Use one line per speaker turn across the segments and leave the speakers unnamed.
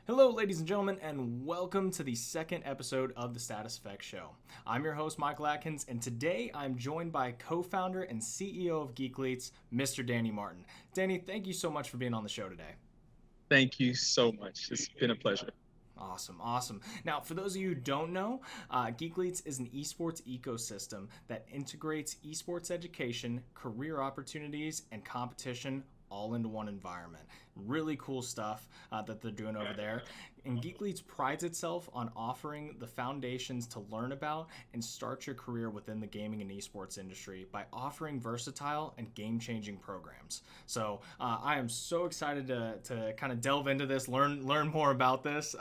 Hello, ladies and gentlemen, and welcome to the second episode of the Status Effect Show. I'm your host, Michael Atkins, and today I'm joined by co-founder and CEO of Geekletes, Mr. Danny Martin. Danny, thank you so much for being on the show today.
Thank you so much. It's been a pleasure.
Awesome. Now, for those of you who don't know, Geekletes is an esports ecosystem that integrates esports education, career opportunities, and competition all into one environment. Really cool stuff that they're doing over there. And Geekletes prides itself on offering the foundations to learn about and start your career within the gaming and esports industry by offering versatile and game-changing programs. So I am so excited to kind of delve into this, learn more about this.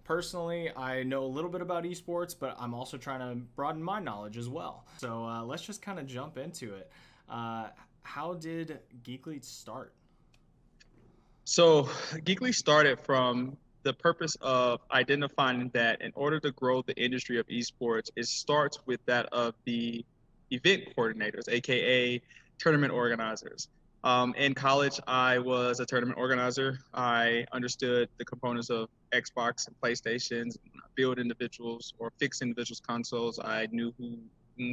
Personally, I know a little bit about esports, but I'm also trying to broaden my knowledge as well. So let's just kind of jump into it. How did Geekletes start?
So, Geekly started from the purpose of identifying that in order to grow the industry of esports, it starts with that of the event coordinators, aka tournament organizers. In college, I was a tournament organizer. I understood the components of Xbox and PlayStations, build individuals or fix individuals' consoles. I knew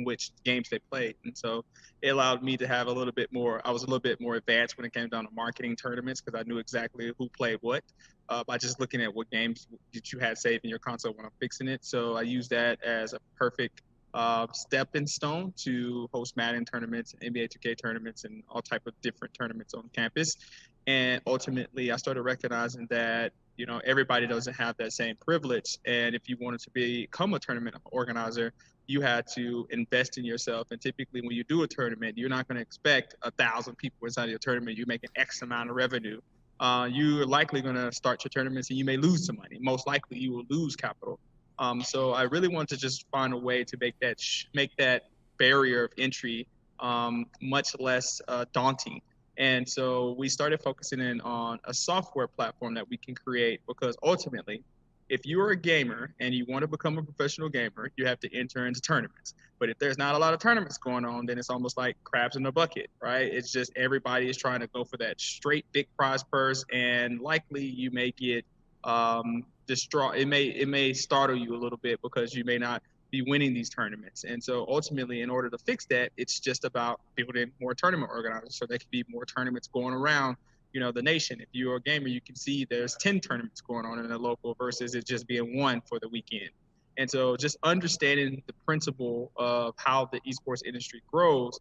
which games they played, and so it allowed me to have a little bit more. I was a little bit more advanced when it came down to marketing tournaments because I knew exactly who played what by just looking at what games that you had saved in your console when I'm fixing it. So I used that as a perfect stepping stone to host Madden tournaments, NBA 2K tournaments, and all type of different tournaments on campus. And ultimately, I started recognizing that everybody doesn't have that same privilege. And if you wanted to become a tournament organizer, you had to invest in yourself. And typically, when you do a tournament, you're not going to expect 1,000 people inside your tournament. You make an X amount of revenue. You're likely going to start your tournaments and you may lose some money. Most likely, you will lose capital. So I really want to just find a way to make that barrier of entry much less daunting. And so we started focusing in on a software platform that we can create because ultimately, if you are a gamer and you want to become a professional gamer, you have to enter into tournaments. But if there's not a lot of tournaments going on, then it's almost like crabs in a bucket, right? It's just everybody is trying to go for that straight big prize purse, and likely you may get distraught. It may startle you a little bit because you may not be winning these tournaments. And so ultimately, in order to fix that, it's just about building more tournament organizers so there can be more tournaments going around the nation. If you're a gamer, you can see there's 10 tournaments going on in the local versus it just being one for the weekend. And so just understanding the principle of how the esports industry grows,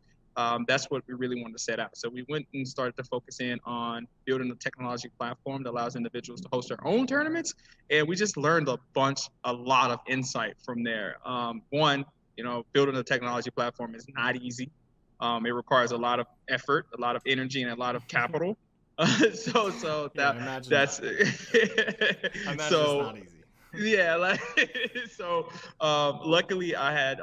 that's what we really wanted to set out. So we went and started to focus in on building a technology platform that allows individuals to host their own tournaments. And we just learned a lot of insight from there. One, building a technology platform is not easy. It requires a lot of effort, a lot of energy, and a lot of capital. So
Yeah, I imagine
that's
not. I imagine it's
so
not easy.
yeah, like so luckily I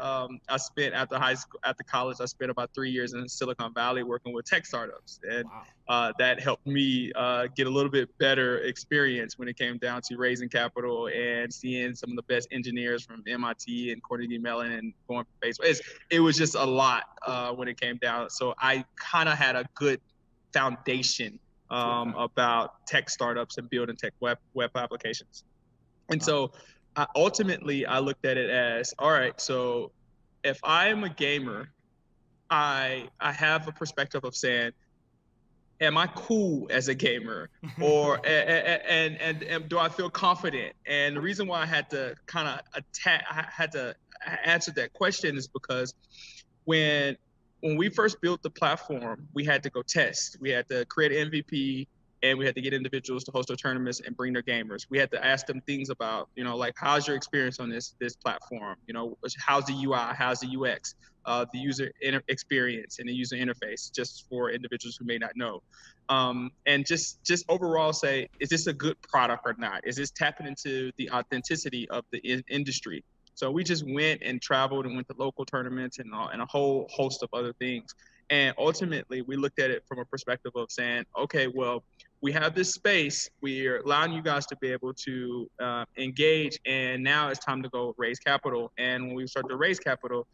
spent after college I spent about 3 years in Silicon Valley working with tech startups, and
Wow.
that helped me get a little bit better experience when it came down to raising capital and seeing some of the best engineers from MIT and Carnegie Mellon and going for Facebook. It was just a lot when it came down, so I kind of had a good foundation
Okay.
about tech startups and building tech web applications. And
Uh,
so ultimately, I looked at it as, all right, so if I am a gamer, I have a perspective of saying, am I cool as a gamer, or and do I feel confident? And the reason why I had to kind of I had to answer that question is because when when we first built the platform, we had to go test. We had to create an MVP, and we had to get individuals to host their tournaments and bring their gamers. We had to ask them things about, like how's your experience on this platform? How's the UI? How's the UX? The experience and the user interface, just for individuals who may not know, and just overall say, is this a good product or not? Is this tapping into the authenticity of the industry? So we just went and traveled and went to local tournaments and a whole host of other things. And ultimately, we looked at it from a perspective of saying, okay, well, we have this space. We're allowing you guys to be able to engage, and now it's time to go raise capital. And when we started to raise capital,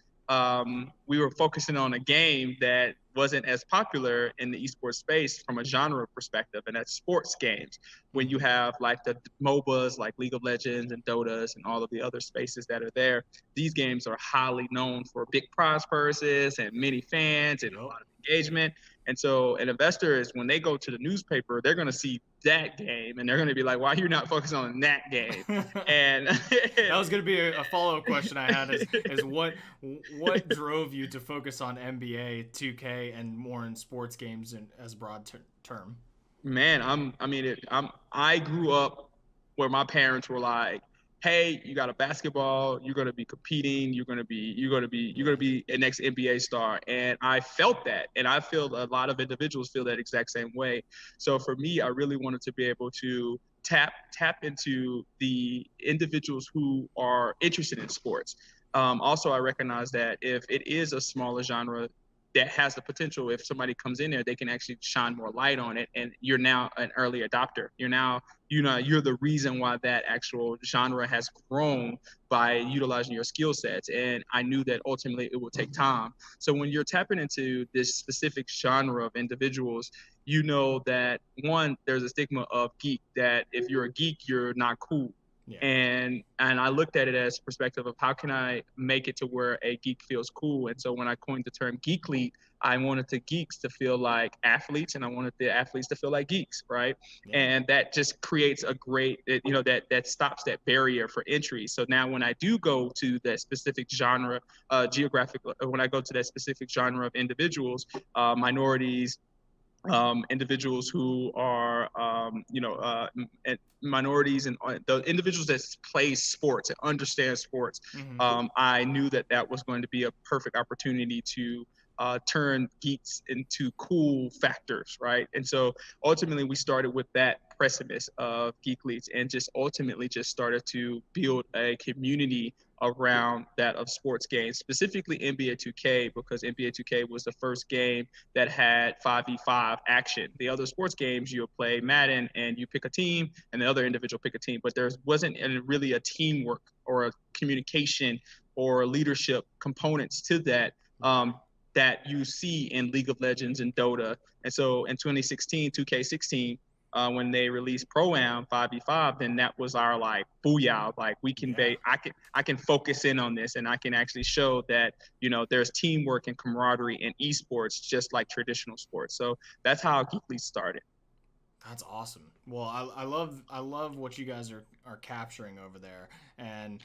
we were focusing on a game that wasn't as popular in the esports space from a genre perspective, and that's sports games. When you have like the MOBAs like League of Legends and Dotas and all of the other spaces that are there, these games are highly known for big prize purses and many fans and a lot of engagement. And so an investor is, when they go to the newspaper, they're going to see that game and they're going to be like, why are you not focusing on that game? And
that was going to be a follow-up question I had is what drove you to focus on NBA 2K and more in sports games as a broad term?
Man, I grew up where my parents were like, "Hey, you got a basketball. You're gonna be competing. You're gonna be a next NBA star." And I felt that, and I feel a lot of individuals feel that exact same way. So for me, I really wanted to be able to tap into the individuals who are interested in sports. Also, I recognize that if it is a smaller genre that has the potential, if somebody comes in there, they can actually shine more light on it, and you're now an early adopter. You're the reason why that actual genre has grown by utilizing your skill sets. And I knew that ultimately it will take time. So when you're tapping into this specific genre of individuals, you know that, one, there's a stigma of geek, that if you're a geek, you're not cool.
Yeah.
And I looked at it as perspective of how can I make it to where a geek feels cool. And so when I coined the term Geeklete, I wanted the geeks to feel like athletes, and I wanted the athletes to feel like geeks, right?
Yeah.
And that just creates a great, that stops that barrier for entry. So now when I do go to that specific genre, when I go to that specific genre of individuals, minorities, individuals who are, minorities, and the individuals that play sports and understand sports. I knew that that was going to be a perfect opportunity to turn geeks into cool factors, right? And so ultimately we started with that premise of Geekletes, and just ultimately just started to build a community around that of sports games, specifically NBA 2K, because NBA 2K was the first game that had 5v5 action. The other sports games, you play Madden and you pick a team and the other individual pick a team, but there wasn't really a teamwork or a communication or leadership components to that, that you see in League of Legends and Dota. And so in 2016, 2K16, when they released Pro-Am 5v5, then that was our like booyah, like we can I can focus in on this, and I can actually show that there's teamwork and camaraderie in esports just like traditional sports. So that's how Geekly started.
That's awesome. Well, I love what you guys are capturing over there, and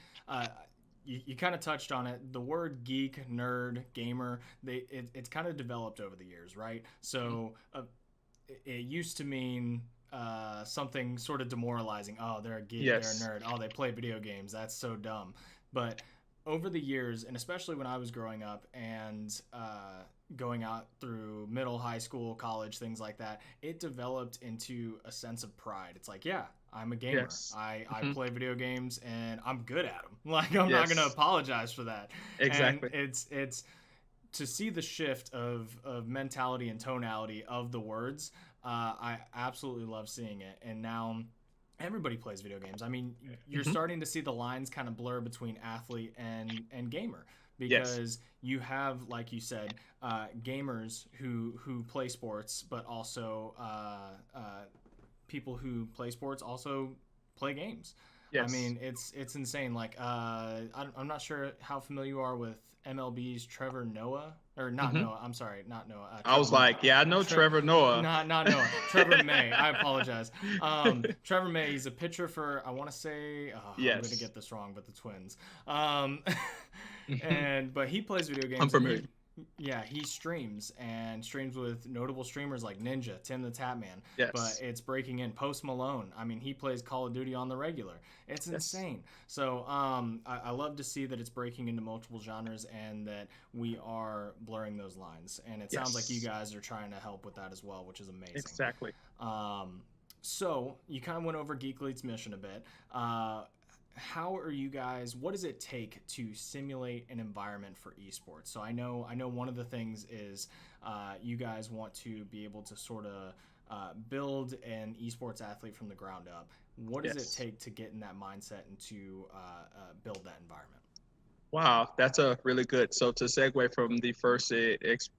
you kind of touched on it. The word geek, nerd, gamer, it's kind of developed over the years, right? So it used to mean something sort of demoralizing. Oh, they're a geek,
Yes.
they're a nerd. Oh, they play video games. That's so dumb. But over the years, and especially when I was growing up and going out through middle, high school, college, things like that, it developed into a sense of pride. It's like, yeah, I'm a gamer.
Yes.
I play video games and I'm good at them. Like, I'm not
Yes.
going to apologize for that.
Exactly.
And it's to see the shift of mentality and tonality of the words. I absolutely love seeing it. And now everybody plays video games. I mean, you're starting to see the lines kind of blur between athlete and gamer, because you have, like you said, gamers who play sports, but also people who play sports also play games.
Yes.
I mean, it's insane. Like, I'm not sure how familiar you are with MLB's Trevor Noah, or not Noah. I'm sorry, not Noah.
I was like, yeah, I know Trevor Noah.
Not Noah. Trevor May. I apologize. Trevor May. He's a pitcher for, I want to say, I'm going to get this wrong, but the Twins. But he plays video games.
I'm familiar.
He streams with notable streamers like Ninja, Tim the Tatman.
Yes.
But it's breaking in. Post Malone. I mean, he plays Call of Duty on the regular. It's insane. So I love to see that it's breaking into multiple genres and that we are blurring those lines. And it sounds like you guys are trying to help with that as well, which is amazing.
Exactly.
So you kind of went over Geekletes' mission a bit. How are you guys, what does it take to simulate an environment for esports? So I know one of the things is you guys want to be able to sort of build an esports athlete from the ground up. What does it take to get in that mindset and to build that environment?
Wow, that's a really good. So to segue from the first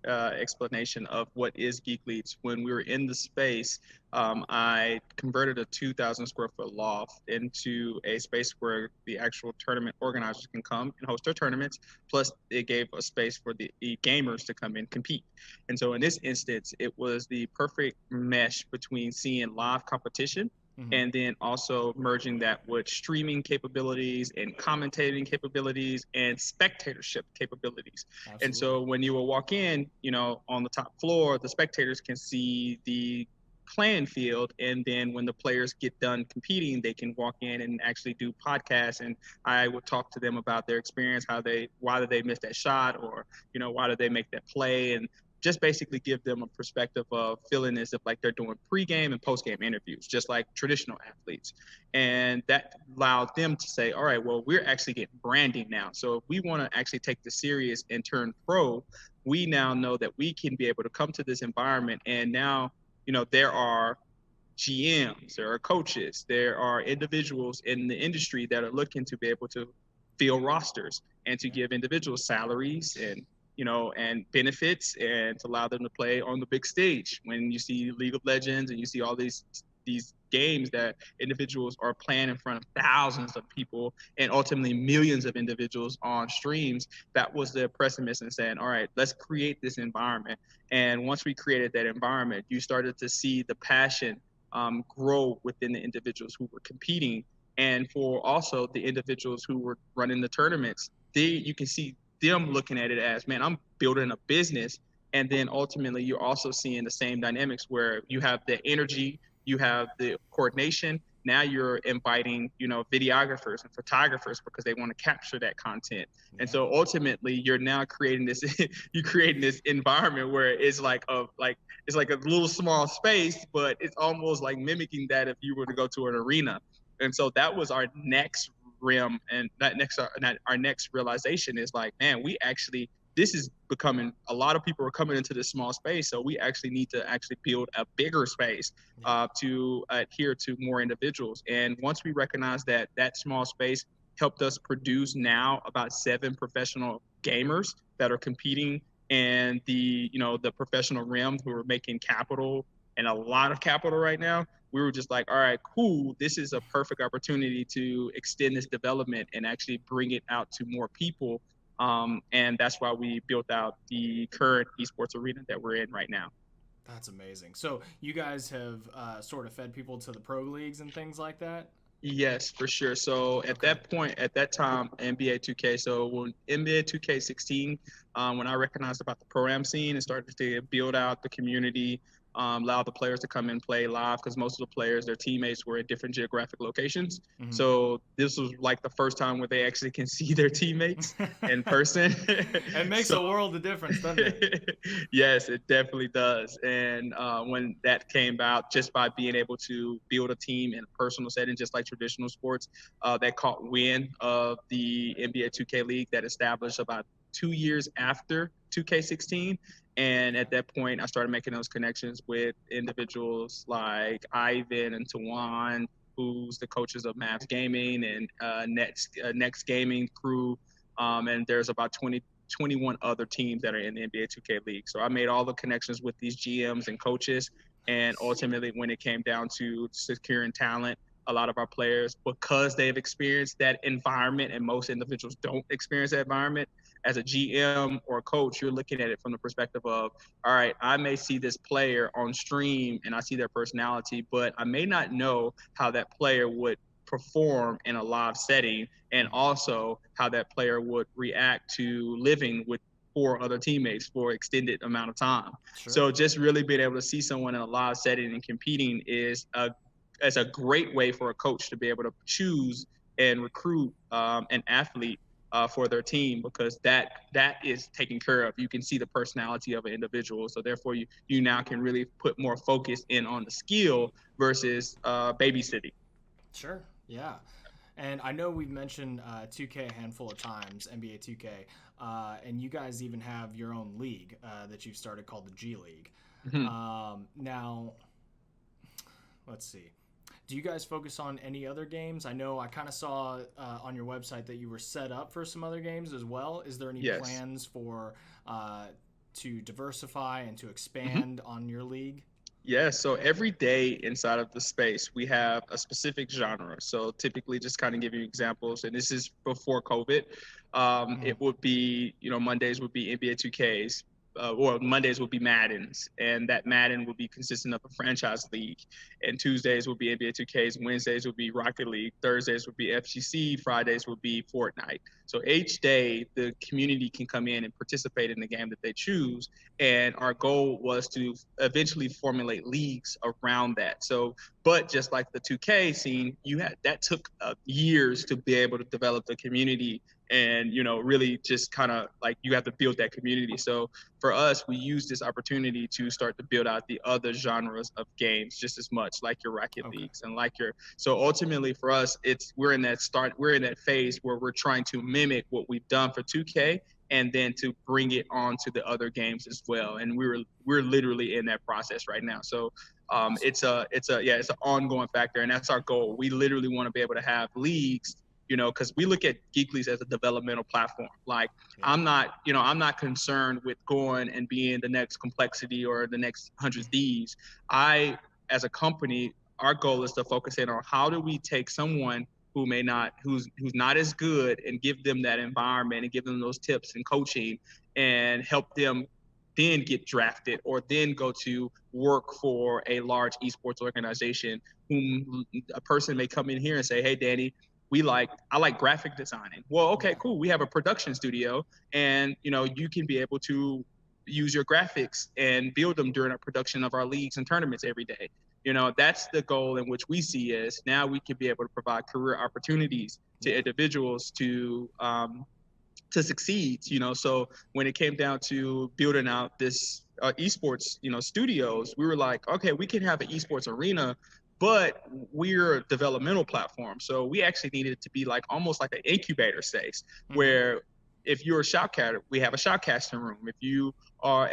explanation of what is Geek Leads, when we were in the space, I converted a 2,000 square foot loft into a space where the actual tournament organizers can come and host their tournaments. Plus, it gave a space for the gamers to come and compete. And so in this instance, it was the perfect mesh between seeing live competition
Hmm.
and then also merging that with streaming capabilities and commentating capabilities and spectatorship capabilities. And
Absolutely.
so when you will walk in, on the top floor, the spectators can see the playing field, and then when the players get done competing, they can walk in and actually do podcasts, and I would talk to them about their experience, why did they miss that shot, or why did they make that play, and just basically give them a perspective of feeling as if like they're doing pregame and postgame interviews, just like traditional athletes. And that allowed them to say, all right, well, we're actually getting branding now. So if we want to actually take this serious and turn pro, we now know that we can be able to come to this environment. And now, there are GMs, there are coaches, there are individuals in the industry that are looking to be able to fill rosters and to
Yeah.
give individuals salaries and benefits and to allow them to play on the big stage. When you see League of Legends and you see all these games that individuals are playing in front of thousands of people and ultimately millions of individuals on streams, that was the pessimism in saying, all right, let's create this environment. And once we created that environment, you started to see the passion grow within the individuals who were competing, and for also the individuals who were running the tournaments. You can see them looking at it as, man, I'm building a business. And then ultimately, you're also seeing the same dynamics where you have the energy, you have the coordination. Now you're inviting, videographers and photographers because they want to capture that content. And
Yeah.
so ultimately, you're now creating this, you're creating this environment where it's like a little small space, but it's almost like mimicking that if you were to go to an arena. And so that was our next rim, and our next realization is like, man, we actually this is becoming a lot of people are coming into this small space, so we actually need to actually build a bigger space
Yeah.
to adhere to more individuals. And once we recognize that that small space helped us produce now about 7 professional gamers that are competing and the professional rim who are making capital and a lot of capital right now. We were just like, all right, cool, this is a perfect opportunity to extend this development and actually bring it out to more people. And that's why we built out the current esports arena that we're in right now.
That's amazing. So you guys have sort of fed people to the pro leagues and things like that.
Yes, for sure. So at
Okay.
that point, at that time, NBA 2K. So when NBA 2K16, when I recognized about the pro am scene and started to build out the community, allow the players to come and play live because most of the players, their teammates were in different geographic locations.
Hmm.
So this was like the first time where they actually can see their teammates in person.
It makes
So
a world of difference, doesn't it?
yes, it definitely does. And when that came about, just by being able to build a team in a personal setting, just like traditional sports, that caught wind of the NBA 2K League that established about 2 years after 2K16. And at that point, I started making those connections with individuals like Ivan and Tawan, who's the coaches of Mavs Gaming and Next Gaming crew. And there's about 21 other teams that are in the NBA 2K League. So I made all the connections with these GMs and coaches. And
Nice.
ultimately, when it came down to securing talent, a lot of our players, because they've experienced that environment, and most individuals don't experience that environment, as a GM or a coach, you're looking at it from the perspective of, all right, I may see this player on stream and I see their personality, but I may not know how that player would perform in a live setting, and
Hmm.
also how that player would react to living with 4 other teammates for extended amount of time.
Sure.
So just really being able to see someone in a live setting and competing is a great way for a coach to be able to choose and recruit an athlete for their team, because that is taken care of. You can see the personality of an individual, so therefore you now can really put more focus in on the skill versus babysitting.
Sure. Yeah. And I know we've mentioned 2K a handful of times, NBA 2K, and you guys even have your own league that you've started called the G League.
Mm-hmm.
Now, let's see. Do you guys focus on any other games? I know I kind of saw on your website that you were set up for some other games as well. Is there any
Yes.
plans for to diversify and to
Mhm.
expand on your league?
Yeah, so every day inside of the space, we have a specific genre. So typically, just kind of give you examples, and this is before COVID.
Mhm.
It would be, Mondays would be NBA 2Ks, or Mondays would be Maddens, and that Madden would be consistent of a franchise league. And Tuesdays would be NBA 2Ks, Wednesdays would be Rocket League, Thursdays would be FGC, Fridays would be Fortnite. So each day, the community can come in and participate in the game that they choose, and our goal was to eventually formulate leagues around that. So, but just like the 2K scene, you had that took years to be able to develop the community, and really just kind of like you have to build that community. So for us, we use this opportunity to start to build out the other genres of games just as much, like your Rocket
Okay.
Leagues and like your. So ultimately, for us, we're in that phase where we're trying to mimic what we've done for 2K, and then to bring it on to the other games as well. And we're literally in that process right now. So
Awesome.
it's an ongoing factor, and that's our goal. We literally want to be able to have leagues, because we look at Geekletes as a developmental platform. Like
Yeah.
I'm not concerned with going and being the next Complexity or the next 100 Thieves. I, as a company, our goal is to focus in on how do we take someone who's not as good, and give them that environment and give them those tips and coaching, and help them then get drafted or then go to work for a large esports organization, whom a person may come in here and say, hey Danny, I like graphic designing. Well, okay,
Yeah.
cool, we have a production studio, and you can be able to use your graphics and build them during a production of our leagues and tournaments every day. That's the goal in which we see is now we can be able to provide career opportunities to
Yeah.
individuals to succeed. So when it came down to building out this esports, studios, we were like, okay, we can have an esports arena, but we're a developmental platform. So we actually needed it to be like almost like an incubator space,
Hmm.
where if you're a shotcaster, we have a shotcasting room. If you want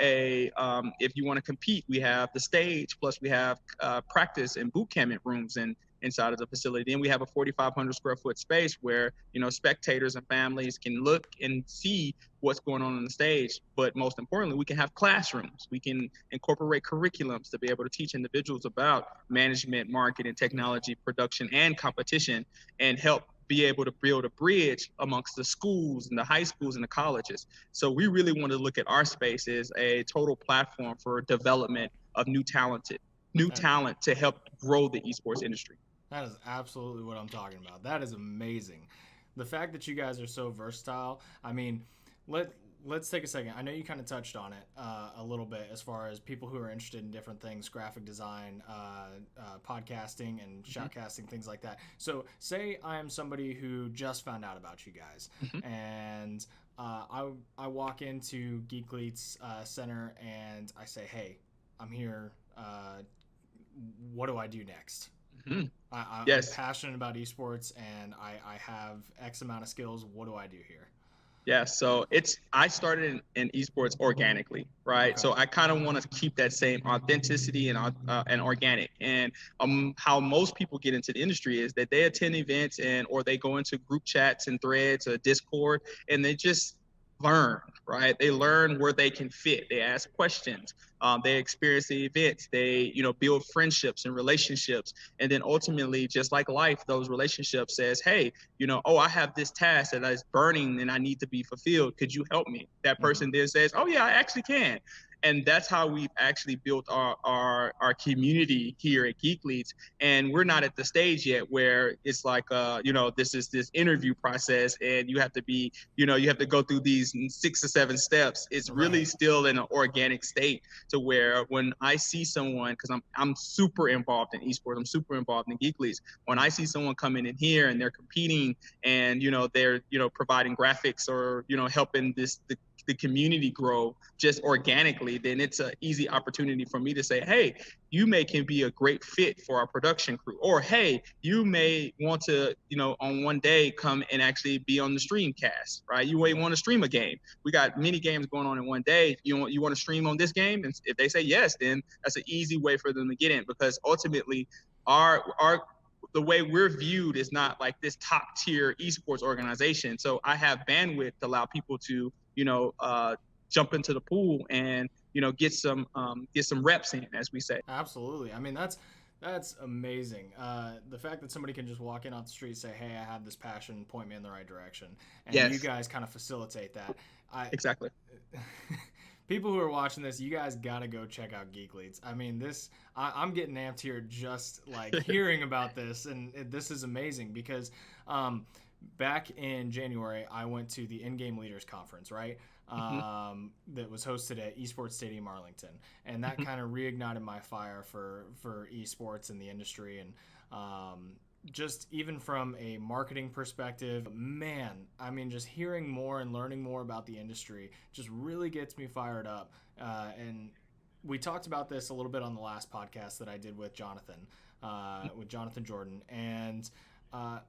to compete, we have the stage, plus we have practice and boot camp rooms and inside of the facility. And we have a 4,500 square foot space where, spectators and families can look and see what's going on the stage. But most importantly, we can have classrooms. We can incorporate curriculums to be able to teach individuals about management, marketing,
Yeah.
technology, production, and competition, and help be able to build a bridge amongst the schools and the high schools and the colleges. So we really want to look at our space as a total platform for development of new
That
talent to help grow the esports industry.
that is absolutely what I'm talking about. That is amazing. The fact that you guys are so versatile. I mean, let let's take a second. I know you kind of touched on it a little bit as far as people who are interested in different things, graphic design, podcasting, and
Mm-hmm.
shoutcasting, things like that. So, say I am somebody who just found out about you guys,
Mm-hmm.
and I walk into Geekletes Center and I say, "Hey, I'm here. What do I do next?"
Mm-hmm.
I'm
Yes.
passionate about esports and I have X amount of skills. What do I do here?
Yeah, so I started in esports organically, right?
Okay.
So I kind of want to keep that same authenticity and organic. And how most people get into the industry is that they attend events or they go into group chats and threads or Discord, and they just learn, right? They learn where they can fit. They ask questions. They experience the events. They build friendships and relationships, and then ultimately, just like life, those relationships says, hey, oh, I have this task that is burning and I need to be fulfilled. Could you help me? That
Mm-hmm.
person then says, oh yeah, I actually can. And that's how we've actually built our community here at Geek Leads. And we're not at the stage yet where it's like, this is this interview process and you have to go through these 6 or 7 steps. It's really
Right.
still in an organic state to where when I see someone, because I'm super involved in esports, I'm super involved in Geek Leads. When I
Mm-hmm.
see someone coming in here and they're competing and they're providing graphics or helping the community grow just organically, then it's an easy opportunity for me to say, hey, can be a great fit for our production crew, or hey, you may want to on one day come and actually be on the stream cast, right? You may
Yeah.
want to stream a game. We got many games going on in one day. You want to stream on this game, and if they say yes, then that's an easy way for them to get in, because ultimately our the way we're viewed is not like this top tier esports organization. So I have bandwidth to allow people to, jump into the pool and, get some reps in, as we say.
Absolutely. I mean, that's amazing. The fact that somebody can just walk in off the street, say, "Hey, I have this passion, point me in the right direction," and you
Yes,
guys kind of facilitate that. I
exactly.
People who are watching this, you guys gotta go check out Geekletes. I mean, I'm getting amped here just like hearing about this, and this is amazing because back in January, I went to the In-Game Leaders Conference, right?
Hmm.
That was hosted at Esports Stadium Arlington, and that
Hmm.
kind of reignited my fire for esports in the industry, and just even from a marketing perspective, man, I mean, just hearing more and learning more about the industry just really gets me fired up. And we talked about this a little bit on the last podcast that I did with Jonathan Jordan, and uh,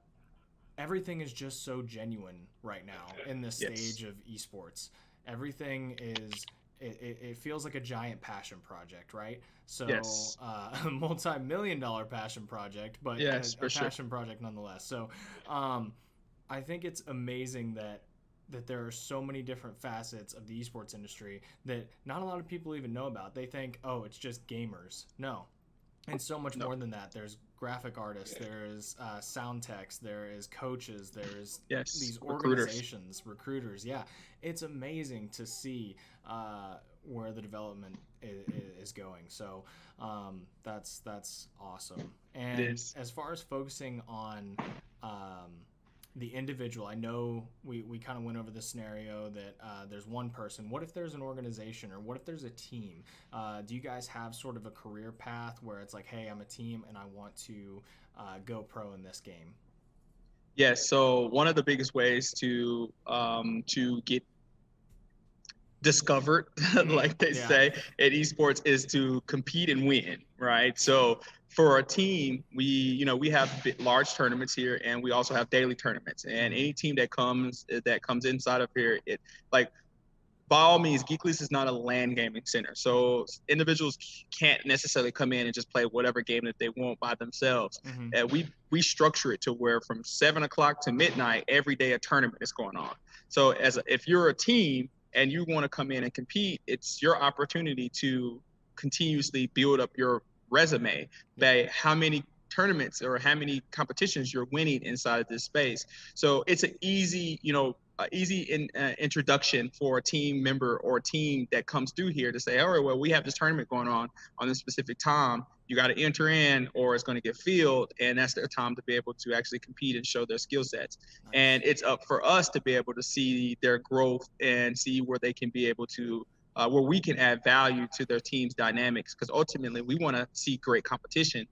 everything is just so genuine right now in this
Yes.
stage of esports. Everything is it feels like a giant passion project, right? So
Yes.
a multi-million-dollar passion project, but
Yes,
a
for sure.
passion project nonetheless. So um, I think it's amazing that there are so many different facets of the esports industry that not a lot of people even know about. They think, oh, it's just gamers. No, and so much
No.
more than that. There's graphic artists, there's sound techs, there is coaches, there's
Yes.
these
Recruiters.
organizations, recruiters. Yeah, it's amazing to see where the development is going. So that's awesome.
It
And
is.
as far as focusing on the individual, I know we kind of went over the scenario that there's one person. What if there's an organization, or what if there's a team? Do you guys have sort of a career path where it's like, hey, I'm a team and I want to go pro in this game?
Yes. So one of the biggest ways to get discovered,
Mm-hmm.
like they
Yeah.
say, at esports is to compete and win, right? So for a team, we have large tournaments here, and we also have daily tournaments. And
Mm-hmm.
any team that comes inside of here, it like by all means, Geekletes is not a LAN gaming center, so individuals can't necessarily come in and just play whatever game that they want by themselves.
Mm-hmm.
We structure it to where from 7 o'clock to midnight every day a tournament is going on. So if you're a team and you want to come in and compete, it's your opportunity to continuously build up your resume
Yeah.
by how many tournaments or how many competitions you're winning inside of this space. So it's an introduction for a team member or a team that comes through here to say, all right, well, we have this tournament going on this specific time. You got to enter in, or it's going to get filled, and that's their time to be able to actually compete and show their skill sets.
Nice.
And it's up for us to be able to see their growth and see where they can be able to. Where we can add value to their team's dynamics, because ultimately we want to see great competition,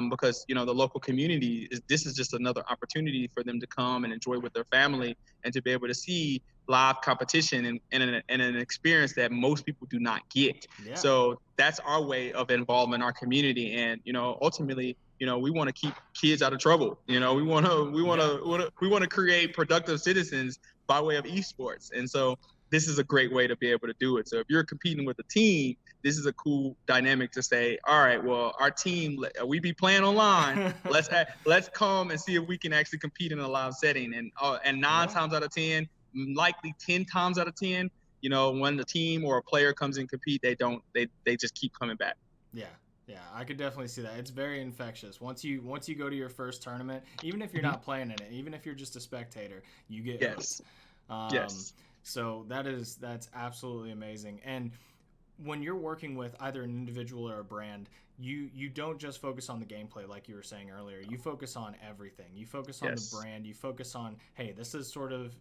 because the local community this is just another opportunity for them to come and enjoy with their family and to be able to see live competition and an experience that most people do not get.
Yeah.
So that's our way of involving our community, and ultimately, we want to keep kids out of trouble.
Yeah.
We want to create productive citizens by way of esports, and so this is a great way to be able to do it. So if you're competing with a team, this is a cool dynamic to say, all right, well, our team, we be playing online. Let's come and see if we can actually compete in a live setting. And nine
Yeah.
times out of 10, likely 10 times out of 10, when the team or a player comes and compete, they just keep coming back.
Yeah, yeah, I could definitely see that. It's very infectious. Once you go to your first tournament, even if you're
Mm-hmm.
not playing in it, even if you're just a spectator, you get hooked.
Yes.
Um,
Yes.
so that's absolutely amazing. And when you're working with either an individual or a brand, you don't just focus on the gameplay like you were saying earlier. You focus on everything. You focus on the
Yes.
brand. You focus on, hey, this is sort of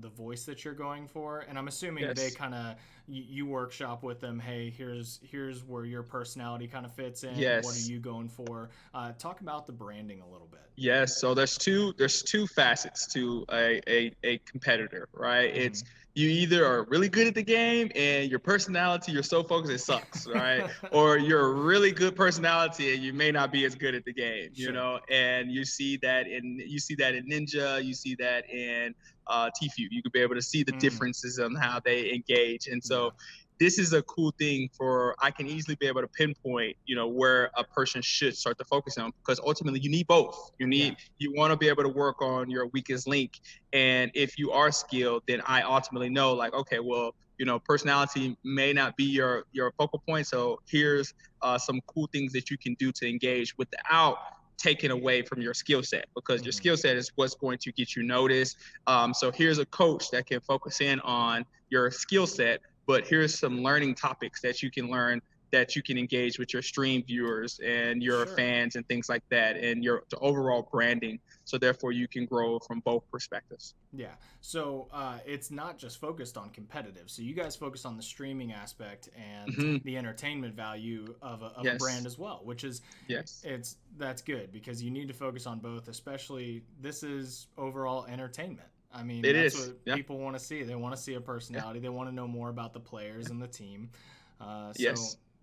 the voice that you're going for. And I'm assuming they
Yes.
kind of you workshop with them. Hey, here's where your personality kind of fits in. What are
Yes.
you going for? Talk about the branding a little bit.
Yes, so there's two facets to a competitor, right?
Mm-hmm.
It's you either are really good at the game and your personality, you're so focused it sucks, right? Or you're a really good personality and you may not be as good at the game,
Sure.
And you see that in Ninja, you see that in Tfue. You could be able to see the
Mm.
differences on how they engage, and
Yeah.
so this is a cool thing for, I can easily be able to pinpoint, where a person should start to focus on, because ultimately you need both.
Yeah.
You want to be able to work on your weakest link. And if you are skilled, then I ultimately know, like, okay, well, personality may not be your focal point. So here's some cool things that you can do to engage without taken away from your skill set, because your skill set is what's going to get you noticed. So here's a coach that can focus in on your skill set, but here's some learning topics that you can learn, that you can engage with your stream viewers and your
Sure.
fans and things like that, and your overall branding. So therefore you can grow from both perspectives.
Yeah. So it's not just focused on competitive. So you guys focus on the streaming aspect and the entertainment value of a brand as well, which is that's good, because you need to focus on both. Especially, this is overall entertainment. I mean, that's what people want to see. They want to see a personality. They want to know more about the players and the team.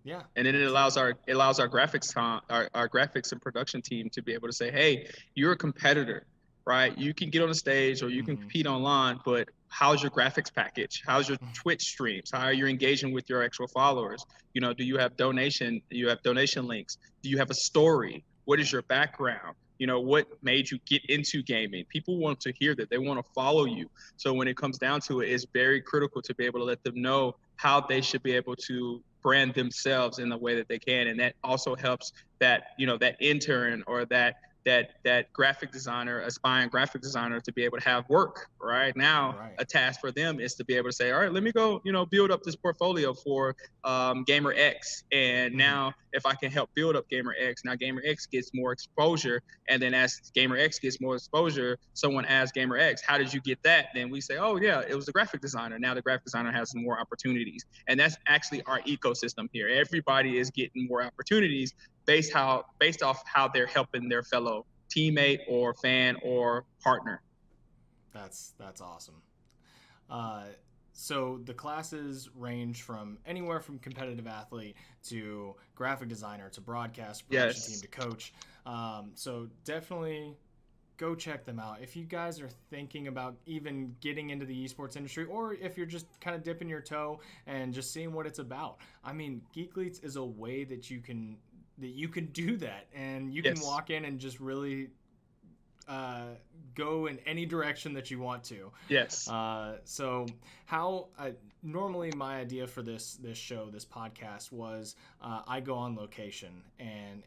Yeah.
And then it allows our graphics our graphics and production team to be able to say, hey, you're a competitor, right? You can get on the stage or you can compete online, but how's your graphics package? How's your Twitch streams? How are you engaging with your actual followers? Do you have donation links? Do you have a story? What is your background? What made you get into gaming? People want to hear that. They want to follow you. So when it comes down to it, it's very critical to be able to let them know how they should be able to brand themselves in the way that they can. And that also helps that, that intern or that graphic designer, aspiring graphic designer, to be able to have work right now. A task for them is to be able to say, all right, let me go, build up this portfolio for Gamer X. And now if I can help build up Gamer X, now Gamer X gets more exposure. And then as Gamer X gets more exposure, someone asks Gamer X, how did you get that? Then we say, oh yeah, it was the graphic designer. Now the graphic designer has more opportunities. And that's actually our ecosystem here. Everybody is getting more opportunities based off how they're helping their fellow teammate or fan or partner.
That's awesome. So the classes range from anywhere from competitive athlete to graphic designer to broadcast production team to coach. So definitely go check them out. If you guys are thinking about even getting into the esports industry, or if you're just kind of dipping your toe and just seeing what it's about, I mean, Geekletes is a way that you can do that, and you can walk in and just really go in any direction that you want to. So how normally my idea for this show, this podcast, was I go on location and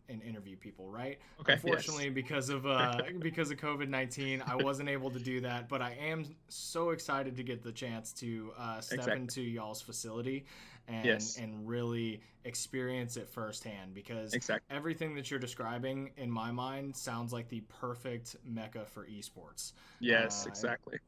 interview people, right? Unfortunately, because of COVID-19, I wasn't able to do that, but I am so excited to get the chance to step into y'all's facility and really experience it firsthand, because everything that you're describing in my mind sounds like the perfect mecca for esports. It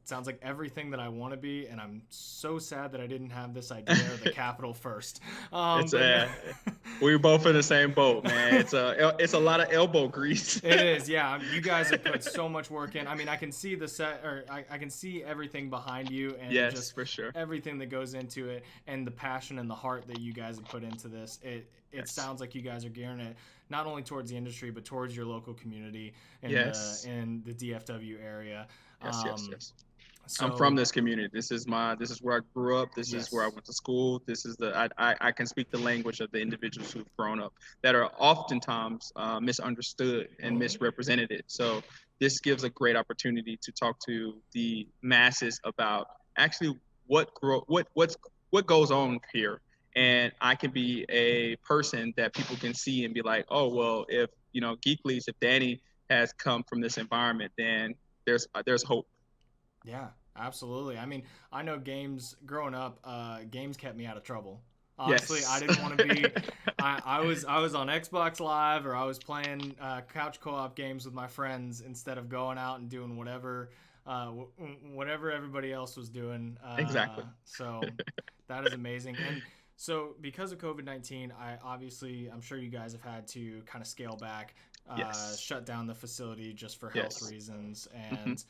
sounds like everything that I want to be, and I'm so sad that I didn't have this idea of the capital first.
We're both in the same boat, man. It's a lot of elbow grease.
It is, yeah. You guys have put so much work in. I mean, I can see the set, or I can see everything behind you, and just
for sure,
everything that goes into it, and the passion and the heart that you guys have put into this. It sounds like you guys are gearing it not only towards the industry, but towards your local community in the DFW area.
So, I'm from this community. This is where I grew up. This is where I went to school. This is I can speak the language of the individuals who've grown up that are oftentimes misunderstood and misrepresented. So this gives a great opportunity to talk to the masses about actually what goes on here. And I can be a person that people can see and be like, oh, well, if, Geekletes, if Danny has come from this environment, then there's hope.
Yeah, absolutely. I mean, I know growing up, games kept me out of trouble. Honestly, I didn't want to be. I was on Xbox Live, or I was playing couch co-op games with my friends instead of going out and doing whatever everybody else was doing. So that is amazing. And so because of COVID-19, I'm sure you guys have had to kind of scale back, shut down the facility just for health reasons. And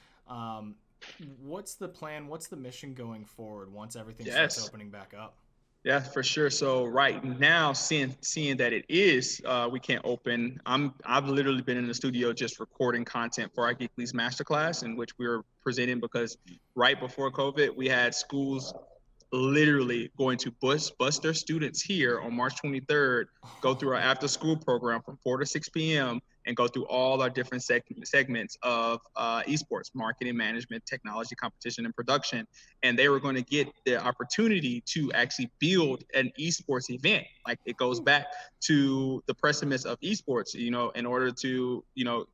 what's the plan? What's the mission going forward once everything starts opening back up?
Yeah, for sure. So right now, seeing that it is, we can't open. I've literally been in the studio just recording content for our Geekletes Masterclass, in which we were presenting, because right before COVID, we had schools literally going to bus their students here on March 23rd, go through our after school program from 4 to 6 p.m. and go through all our different segments of esports, marketing, management, technology, competition, and production. And they were going to get the opportunity to actually build an esports event. Like, it goes back to the premise of esports. In order to,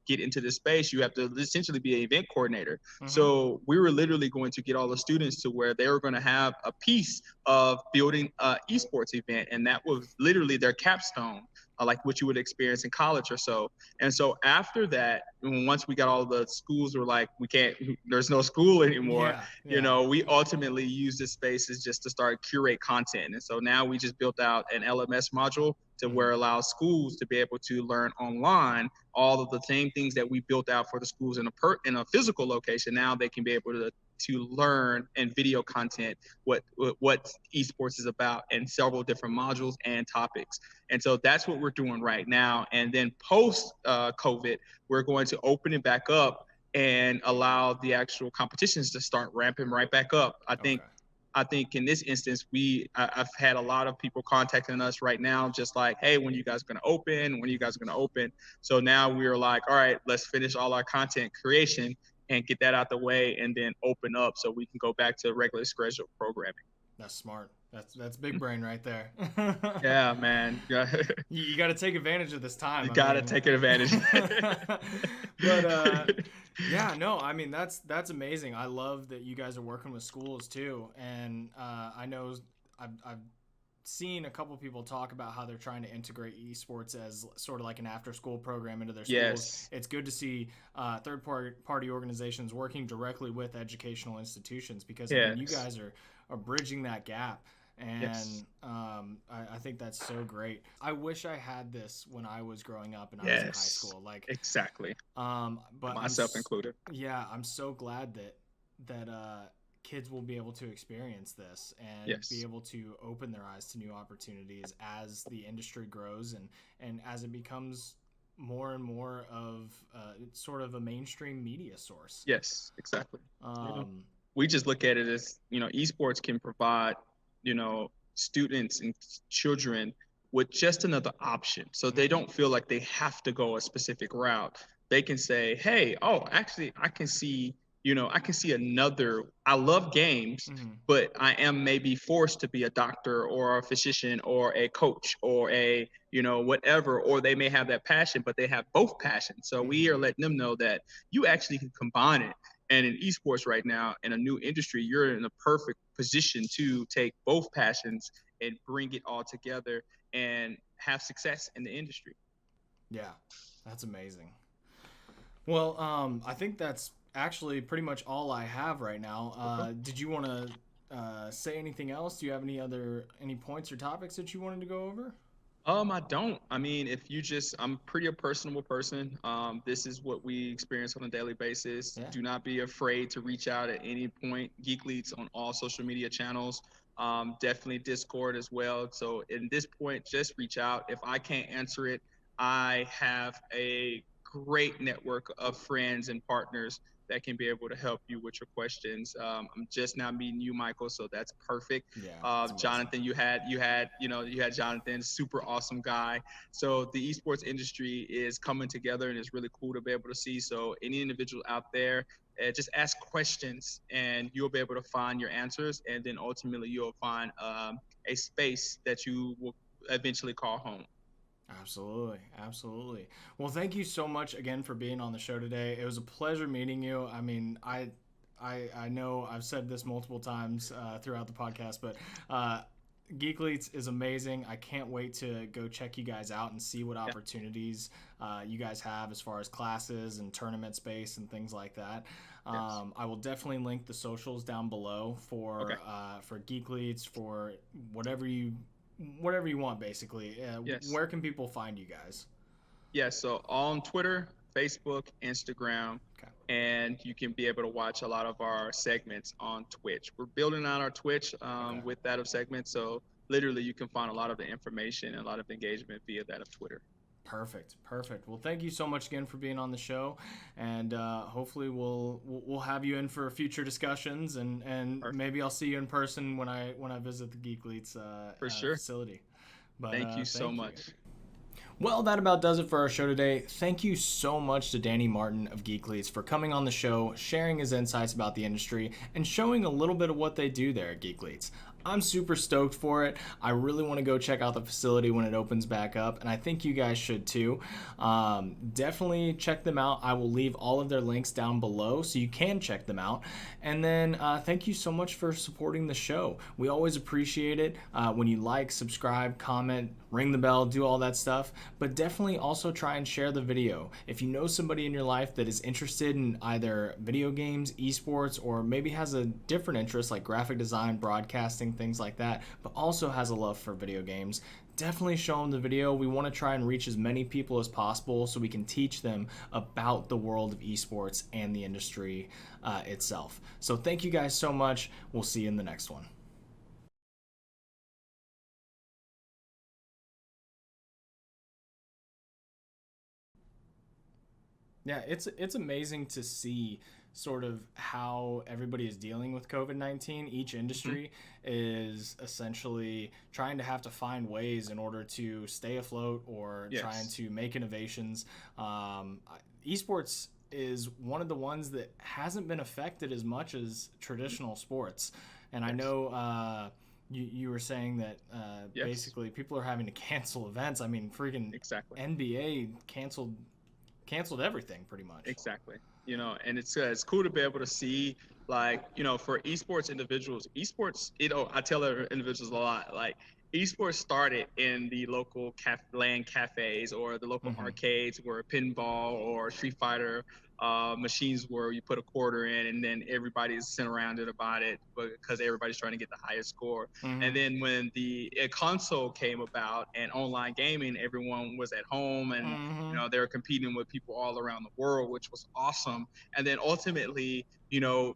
get into this space, you have to essentially be an event coordinator. So we were literally going to get all the students to where they were going to have a piece of building an esports event. And that was literally their capstone, like what you would experience in college or so. And so after that, once we got all the schools were like, there's no school anymore, we ultimately use this space as just to start curate content. And so now we just built out an LMS module to where allows schools to be able to learn online all of the same things that we built out for the schools in a physical location. Now they can be able to learn and video content what esports is about in several different modules and topics. And so that's what we're doing right now. And then post COVID, we're going to open it back up and allow the actual competitions to start ramping right back up. I think in this instance, I've had a lot of people contacting us right now, just like, hey, when you guys are going to open? When are you guys going to open? So now we're like, all right, let's finish all our content creation and get that out the way, and then open up so we can go back to regular scheduled programming.
That's smart. That's big brain right there.
Yeah, man.
You got to take advantage of this time.
You got to take advantage.
But yeah, no, I mean, that's amazing. I love that you guys are working with schools too. And I know I've seen a couple people talk about how they're trying to integrate esports as sort of like an after-school program into their schools.
Yes.
It's good to see third-party organizations working directly with educational institutions, because I mean, you guys are bridging that gap. And I think that's so great. I wish I had this when I was growing up and I was in high school. Like,
exactly.
But
myself included.
Yeah, I'm so glad that kids will be able to experience this and be able to open their eyes to new opportunities as the industry grows and as it becomes more and more of sort of a mainstream media source.
Yes, exactly. We just look at it as, esports can provide, students and children with just another option. So they don't feel like they have to go a specific route. They can say, hey, actually, I can see another. I love games, but I am maybe forced to be a doctor or a physician or a coach or a, whatever, or they may have that passion, but they have both passions. So we are letting them know that you actually can combine it. And in esports right now, in a new industry, you're in a perfect position to take both passions and bring it all together and have success in the industry.
Yeah, that's amazing. Well, I think that's actually pretty much all I have right now. Did you want to say anything else? Do you have any points or topics that you wanted to go over?
I don't. I mean, I'm pretty a personable person. This is what we experience on a daily basis.
Yeah.
Do not be afraid to reach out at any point. Geekletes on all social media channels. Definitely Discord as well. So in this point, just reach out. If I can't answer it, I have a great network of friends and partners that can be able to help you with your questions. I'm just now meeting you, Michael, so that's perfect.
Yeah,
Jonathan, you had Jonathan, super awesome guy. So the esports industry is coming together, and it's really cool to be able to see. So any individual out there, just ask questions, and you'll be able to find your answers, and then ultimately you'll find a space that you will eventually call home.
Absolutely. Well, thank you so much again for being on the show today. It was a pleasure meeting you. I mean, I know I've said this multiple times throughout the podcast, but Geekletes is amazing. I can't wait to go check you guys out and see what opportunities you guys have as far as classes and tournament space and things like that. I will definitely link the socials down below for Geekletes, for whatever you want, basically. Where can people find you guys?
So on Twitter, Facebook, Instagram, and you can be able to watch a lot of our segments on Twitch. We're building out our Twitch with that of segments, so literally you can find a lot of the information and a lot of engagement via that of Twitter.
Perfect, perfect. Well, thank you so much again for being on the show, and hopefully we'll have you in for future discussions, and
Perfect.
maybe I'll see you in person when I visit the Geekletes
For sure.
facility. But
Thank you so
thank you.
much.
Well, that about does it for our show today. Thank you so much to Danny Martin of Geekletes for coming on the show, sharing his insights about the industry, and showing a little bit of what they do there at Geekletes. I'm super stoked for it. I really want to go check out the facility when it opens back up, and I think you guys should too. Definitely check them out. I will leave all of their links down below so you can check them out. And then thank you so much for supporting the show. We always appreciate it when you like, subscribe, comment, ring the bell, do all that stuff. But definitely also try and share the video. If you know somebody in your life that is interested in either video games, esports, or maybe has a different interest like graphic design, broadcasting, things like that, but also has a love for video games, definitely show them the video. We want to try and reach as many people as possible so we can teach them about the world of esports and the industry itself. So thank you guys so much. We'll see you in the next one. Yeah, it's amazing to see sort of how everybody is dealing with COVID-19. Each
Hmm.
industry is essentially trying to have to find ways in order to stay afloat or trying
Yes.
to make innovations. Esports is one of the ones that hasn't been affected as much as traditional sports. And I
Yes.
know you were saying that
Yes.
basically people are having to cancel events. I mean, freaking
Exactly.
NBA canceled everything pretty much.
Exactly. And it's cool to be able to see, like, for esports individuals, esports, I tell other individuals a lot, like, esports started in the local LAN cafes or the local
Mm-hmm.
arcades where pinball or Street Fighter machines were. You put a quarter in, and then everybody's sent around it about it because everybody's trying to get the highest score.
Mm-hmm.
And then when the console came about and online gaming, everyone was at home, and
Mm-hmm.
they were competing with people all around the world, which was awesome. And then ultimately,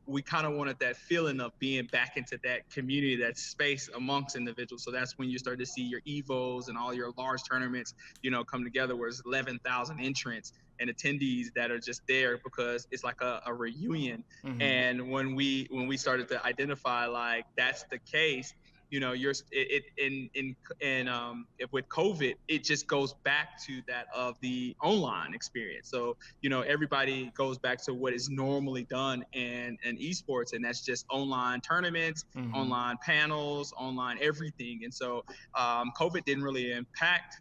we kind of wanted that feeling of being back into that community, that space amongst individuals. So that's when you start to see your evos and all your large tournaments, come together, where it's 11,000 entrants and attendees that are just there because it's like a reunion.
Mm-hmm.
And when we started to identify, like, that's the case, you're it if with COVID, it just goes back to that of the online experience. So everybody goes back to what is normally done in esports, and that's just online tournaments,
Mm-hmm.
online panels, online everything. And so COVID didn't really impact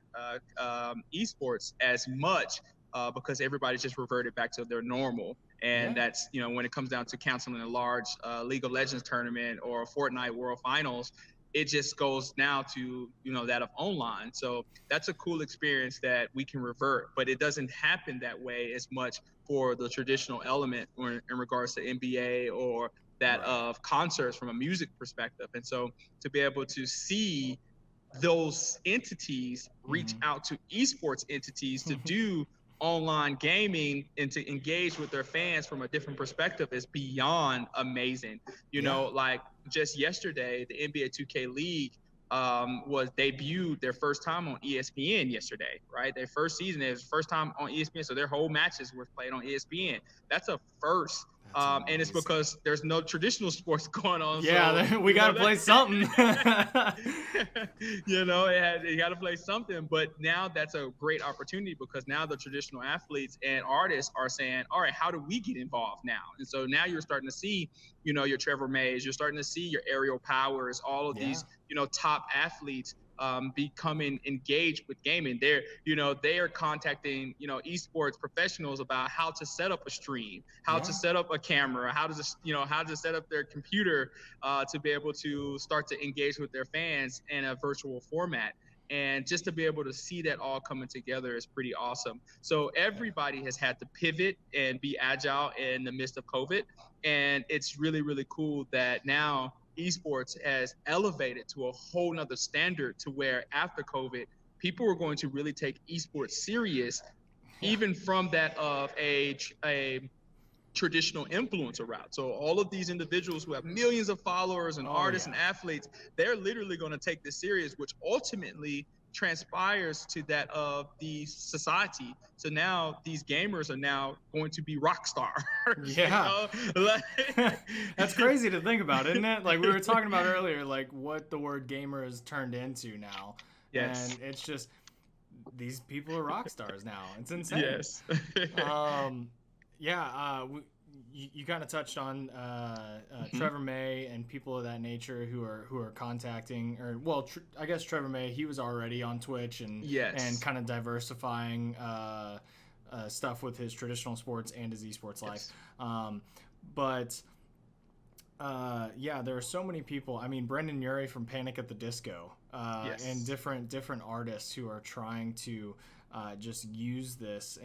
esports as much because everybody just reverted back to their normal. And
Yeah.
that's, when it comes down to canceling a large League of Legends tournament or a Fortnite World Finals, it just goes now to, that of online. So that's a cool experience that we can revert, but it doesn't happen that way as much for the traditional element in regards to NBA or that
Right.
of concerts from a music perspective. And so to be able to see those entities reach
Mm-hmm.
out to esports entities to do online gaming and to engage with their fans from a different perspective is beyond amazing.
Yeah.
Like just yesterday, the NBA 2K League was debuted their first time on ESPN yesterday, right? Their first season, it was first time on ESPN, so their whole matches were played on ESPN. That's a first.
That's
And it's
amazing.
because there's no traditional sports going on. So,
Yeah, we got to play something.
you got to play something. But now that's a great opportunity because now the traditional athletes and artists are saying, all right, how do we get involved now? And so now you're starting to see, your Trevor Mays, you're starting to see your Aerial Powers, all of
Yeah.
these, top athletes becoming engaged with gaming. They are contacting, esports professionals about how to set up a stream, how to
Yeah.
set up a camera, how to set up their computer to be able to start to engage with their fans in a virtual format. And just to be able to see that all coming together is pretty awesome. So everybody has had to pivot and be agile in the midst of COVID. And it's really, really cool that now esports has elevated to a whole nother standard to where after COVID, people are going to really take esports serious,
Yeah.
even from that of a traditional influencer route. So all of these individuals who have millions of followers and
Oh
artists
yeah.
and athletes, they're literally going to take this serious, which ultimately transpires to that of the society. So now these gamers are now going to be rock stars.
Yeah.
Like,
That's crazy to think about, isn't it? Like we were talking about earlier, like what the word gamer has turned into now.
yes,
And it's just these people are rock stars now. It's insane.
yes.
Um, yeah, you kind of touched on
Mhm.
Trevor May and people of that nature who are contacting, or well, I guess Trevor May, he was already on Twitch and
Yes,
kind of diversifying stuff with his traditional sports and his esports life.
yes,
Um, but yeah, there are so many people. I mean, Brendan Urie from Panic at the Disco, and
yes.
different artists who are trying to just use this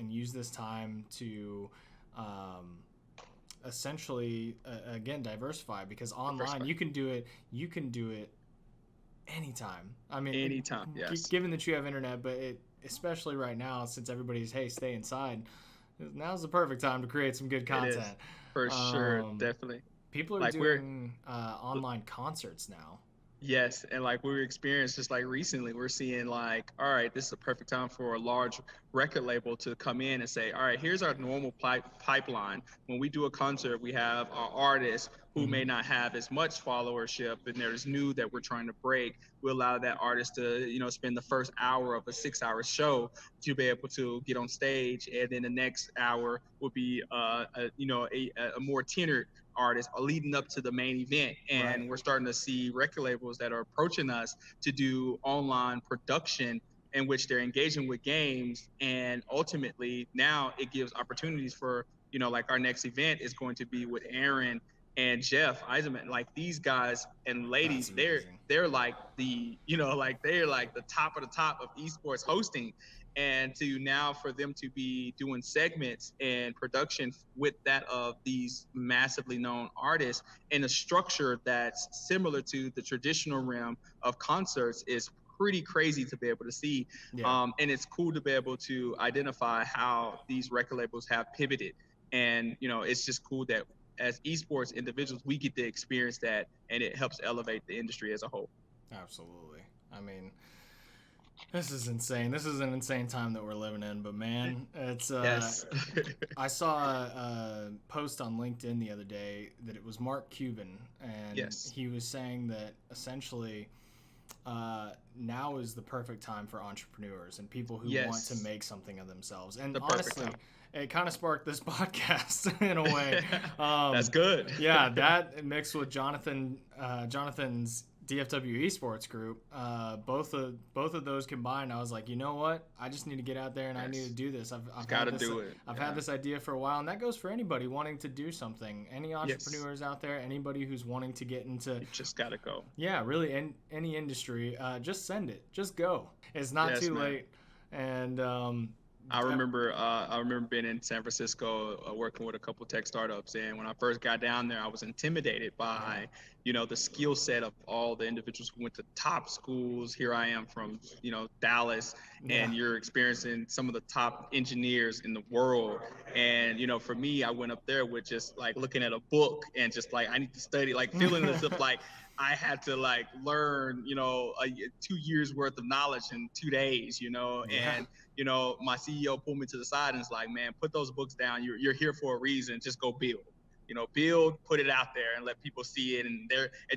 time to um, essentially again diversify, because online
Diversify.
you can do it anytime. I mean,
Anytime. Yes,
given that you have internet, but especially right now since everybody's, hey, stay inside, now's the perfect time to create some good
it is
content.
for sure,
Um,
definitely.
People are
Like we're
doing online concerts now.
Yes, and like we experienced just like recently, we're seeing like, all right, this is a perfect time for a large record label to come in and say, all right, here's our normal pipeline. When we do a concert, we have our artists who may
Mm-hmm.
not have as much followership, and there's new that we're trying to break. We allow that artist to, spend the first hour of a 6 hour show to be able to get on stage, and then the next hour will be, a more tenured artists are leading up to the main event.
Right.
And we're starting to see record labels that are approaching us to do online production in which they're engaging with games. And ultimately, now it gives opportunities for, like our next event is going to be with Aaron and Jeff Eisenman. Like these guys and
That's
ladies,
amazing.
they're like they're like the top of the top of esports hosting, and to now for them to be doing segments and production with that of these massively known artists in a structure that's similar to the traditional realm of concerts is pretty crazy to be able to see.
Yeah.
And it's cool to be able to identify how these record labels have pivoted. And it's just cool that as esports individuals we get to experience that, and it helps elevate the industry as a whole.
Absolutely. I mean, this is insane. This is an insane time that we're living in. But man, it's
Yes.
I saw a post on LinkedIn the other day that it was Mark Cuban, and
Yes.
he was saying that essentially now is the perfect time for entrepreneurs and people who want to
Yes.
make something of themselves. And
The perfect
honestly,
time.
it kind of sparked this podcast in a way.
That's good.
Yeah, that mixed with Jonathan's DFW Esports group, both of those combined, I was like, you know what? I just need to get out there and I need to
Yes.
do this.
Just gotta do it.
I've had
Yeah.
this idea for a while, and that goes for anybody wanting to do something. Any
Yes.
entrepreneurs out there, anybody who's wanting to get into,
You just gotta go.
yeah, really any industry, just send it, just go. It's not
Yes,
too
man.
late, and
I remember being in San Francisco, working with a couple tech startups, and when I first got down there, I was intimidated
yeah,
by, the skill set of all the individuals who went to top schools. Here I am from, Dallas,
yeah,
and you're experiencing some of the top engineers in the world. And for me, I went up there with just like looking at a book and just like I need to study, like feeling as if like I had to like learn, 2 years worth of knowledge in 2 days,
yeah,
and my CEO pulled me to the side and was like, man, put those books down. You're here for a reason. Just go build. Build, put it out there, and let people see it. And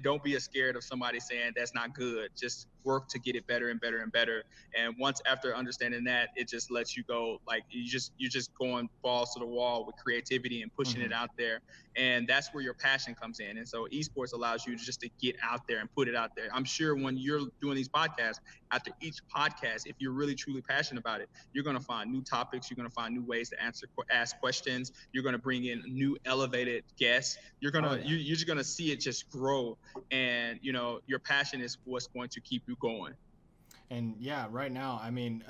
don't be scared of somebody saying that's not good. Just work to get it better and better and better. And once after understanding that, it just lets you go. Like you're just going balls to the wall with creativity and pushing it
hmm
out there. And that's where your passion comes in. And so esports allows you just to get out there and put it out there. I'm sure when you're doing these podcasts, after each podcast, if you're really truly passionate about it, you're going to find new topics. You're going to find new ways to ask questions. You're going to bring in new elevated guests.
oh yeah.
You're just going to see it just grow. And your passion is what's going to keep you going.
And yeah, right now, I mean,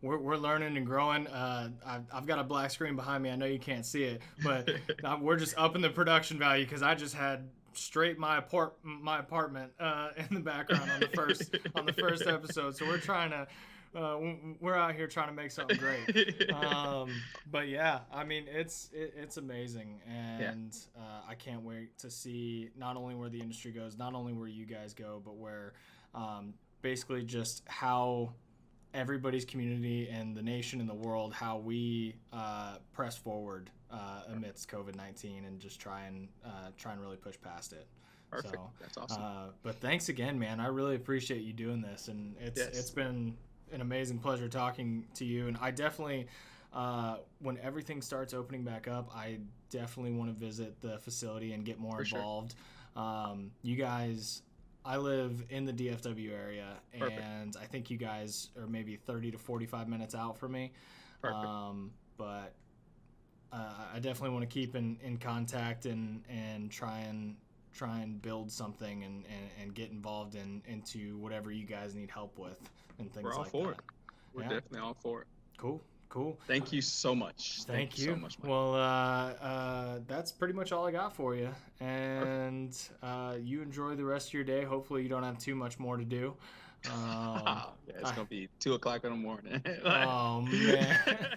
we're learning and growing. I've got a black screen behind me. I know you can't see it, but we're just upping the production value because I just had straight my apartment in the background on the first episode. So we're trying to we're out here trying to make something great. But yeah, I mean, it's amazing,
Yeah.
and I can't wait to see not only where the industry goes, not only where you guys go, but where basically just how everybody's community and the nation and the world how we press forward amidst COVID-19 and just try and really push past it.
Perfect.
So,
that's awesome.
But thanks again, man. I really appreciate you doing this, and it's been an amazing pleasure talking to you. And I definitely, when everything starts opening back up, I definitely want to visit the facility and get more involved. Sure. You guys, I live in the DFW area, and I think you guys are maybe 30 to 45 minutes out from me.
Perfect.
But I definitely want to keep in contact and try and build something and get involved into whatever you guys need help with and things like that.
We're all for it. We're definitely all for it.
Cool.
Thank you so much.
Thank you so much, Mike. Well, that's pretty much all I got for you. And you enjoy the rest of your day. Hopefully you don't have too much more to do.
Yeah, it's going to be 2 o'clock in the morning.
Oh, man.